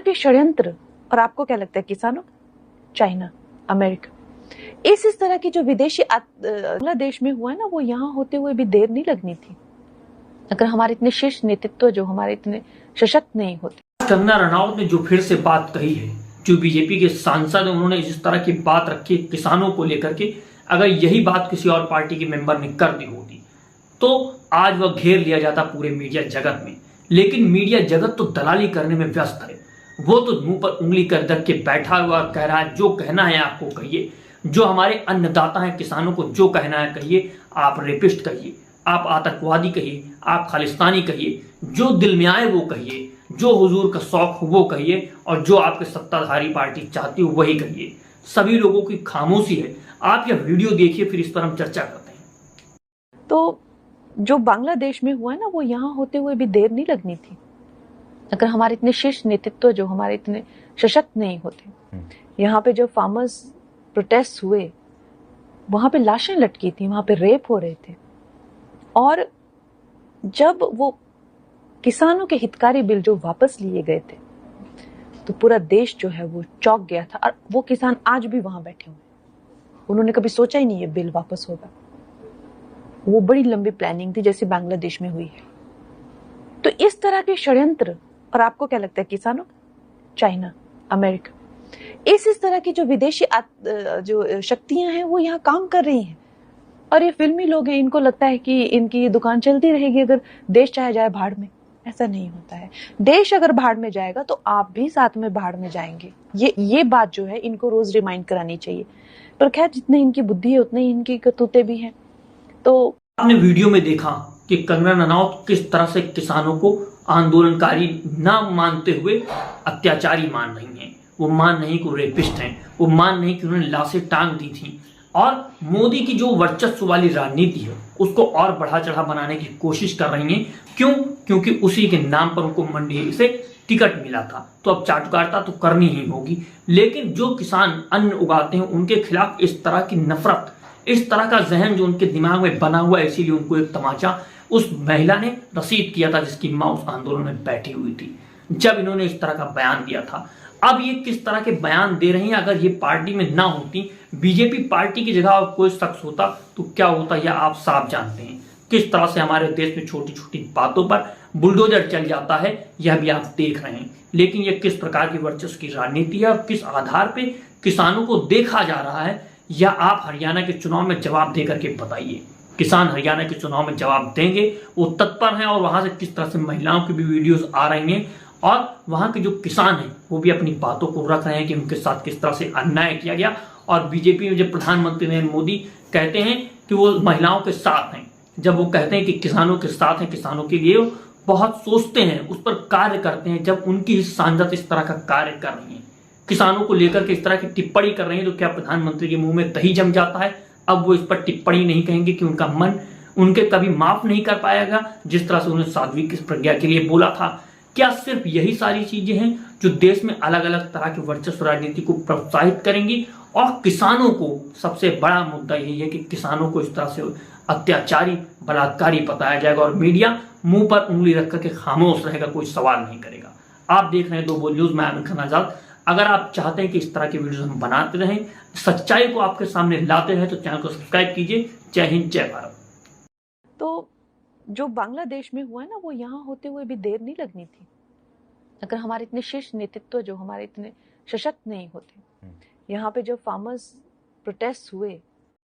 के षड्यंत्र, और आपको क्या लगता है किसानों, चाइना, अमेरिका, इस तरह की जो विदेशी बांग्लादेश में हुआ है ना, वो यहाँ होते हुए भी देर नहीं लगनी थी अगर हमारे इतने शीर्ष नेतृत्व जो हमारे इतने सशक्त नहीं होते। कंगना रनौत ने जो फिर से बात कही है, जो बीजेपी के सांसद हैं उन्होंने जिस तरह की बात रखी किसानों को लेकर के, अगर यही बात किसी और पार्टी के मेंबर ने कर दी होती तो आज वह घेर लिया जाता पूरे मीडिया जगत में। लेकिन मीडिया जगत तो दलाली करने में व्यस्त है। वो तो मुंह पर उंगली कर रख के बैठा हुआ कह रहा है जो कहना है आपको कहिए, जो हमारे अन्नदाता हैं किसानों को जो कहना है कहिए, आप रेपिस्ट कहिए, आप आतंकवादी कहिए, आप खालिस्तानी कहिए, जो दिल में आए वो कहिए, जो हुजूर का शौक हो वो कहिए, और जो आपके सत्ताधारी पार्टी चाहती हो वही कहिए। सभी लोगों की खामोशी है। आप यह वीडियो देखिए, फिर इस पर हम चर्चा करते हैं। तो जो बांग्लादेश में हुआ है ना, वो यहाँ होते हुए भी देर नहीं लगनी थी अगर हमारे इतने शीर्ष नेतृत्व जो हमारे इतने सशक्त नहीं होते। यहाँ पे जो फार्मर्स प्रोटेस्ट हुए, वहां पे लाशें लटकी थी, वहां पे रेप हो रहे थे, और जब वो किसानों के हितकारी बिल जो वापस लिए गए थे तो पूरा देश जो है वो चौंक गया था। और वो किसान आज भी वहां बैठे हुए, उन्होंने कभी सोचा ही नहीं ये बिल वापस होगा। वो बड़ी लंबी प्लानिंग थी जैसे बांग्लादेश में हुई है। तो इस तरह के षड्यंत्र, और आपको क्या लगता है किसानों, चाइना, अमेरिका, इस तरह की जो विदेशी जो शक्तियां हैं वो यहाँ काम कर रही हैं। और ये फिल्मी लोग हैं, इनको लगता है कि इनकी ये दुकान चलती रहेगी अगर देश चाहे जाए भाड़ में। ऐसा नहीं होता है। देश अगर भाड़ में जाएगा तो आप भी साथ में भाड़ में जाएंगे। ये बात जो है इनको रोज रिमाइंड करानी चाहिए। पर खैर, जितनी इनकी बुद्धि है उतनी इनकी करतूतें भी हैं। तो आपने वीडियो में देखा कि कंगना रनौत किस तरह से किसानों को आंदोलनकारी ना मानते हुए अत्याचारी मान रही हैं। वो मान नहीं कि रेपिस्ट हैं, वो मान नहीं कि उन्होंने लाशें टांग दी थी। और मोदी की जो वर्चस्व वाली राजनीति है उसको और बढ़ा चढ़ा बनाने की कोशिश कर रही हैं। क्यों? क्योंकि उसी के नाम पर उनको मंडी से टिकट मिला था, तो अब चाटुकारिता तो करनी ही होगी। लेकिन जो किसान अन्न उगाते हैं उनके खिलाफ इस तरह की नफरत, इस तरह का जहन जो उनके दिमाग में बना हुआ है, इसीलिए उनको एक तमाचा उस महिला ने रसीद किया था जिसकी मां उस आंदोलन में बैठी हुई थी जब इन्होंने इस तरह का बयान दिया था। अब ये किस तरह के बयान दे रही हैं, अगर ये पार्टी में ना होती, बीजेपी पार्टी की जगह और कोई शख्स होता तो क्या होता यह आप साफ जानते हैं। किस तरह से हमारे देश में छोटी छोटी बातों पर बुलडोजर चल जाता है यह भी आप देख रहे हैं। लेकिन यह किस प्रकार की वर्चस्व की राजनीति है और किस आधार पे किसानों को देखा जा रहा है, या आप हरियाणा के चुनाव में जवाब दे करके बताइए। किसान हरियाणा के चुनाव में जवाब देंगे, वो तत्पर हैं। और वहां से किस तरह से महिलाओं की भी वीडियोस आ रही हैं और वहां के जो किसान हैं वो भी अपनी बातों को रख रहे हैं कि उनके साथ किस तरह से अन्याय किया गया। और बीजेपी में जब प्रधानमंत्री नरेंद्र मोदी कहते हैं कि वो महिलाओं के साथ हैं, जब वो कहते हैं कि किसानों के साथ हैं, किसानों के लिए बहुत सोचते हैं, उस पर कार्य करते हैं, जब उनकी सांसद इस तरह का कार्य कर रही है, किसानों को लेकर के इस तरह की टिप्पणी कर रही है, तो क्या प्रधानमंत्री के मुंह में दही जम जाता है? अब वो इस पर टिप्पणी नहीं कहेंगे कि उनका मन उनके कभी माफ नहीं कर पाएगा जिस तरह से उन्होंने साध्वी की प्रज्ञा के लिए बोला था। क्या सिर्फ यही सारी चीजें हैं जो देश में अलग अलग तरह की वर्चस्व राजनीति को प्रोत्साहित करेंगी? और किसानों को सबसे बड़ा मुद्दा यही है कि किसानों को इस तरह से अत्याचारी, बलात्कारी बताया जाएगा और मीडिया मुंह पर उंगली रख करके खामोश रहेगा, कोई सवाल नहीं करेगा। आप देख रहे हैं दो बोल न्यूज, मैं आमिर खान आजाद। अगर आप चाहते हैं कि इस तरह की वीडियो हम बनाते रहें, सच्चाई को आपके सामने लाते रहें, तो चैनल को सब्सक्राइब कीजिए। जय हिंद, जय भारत। तो जो बांग्लादेश में हुआ है ना, वो यहाँ होते हुए भी देर नहीं लगनी थी अगर हमारे इतने शीर्ष नेतृत्व जो हमारे इतने सशक्त नहीं होते। यहाँ पे जो फार्मर्स प्रोटेस्ट हुए,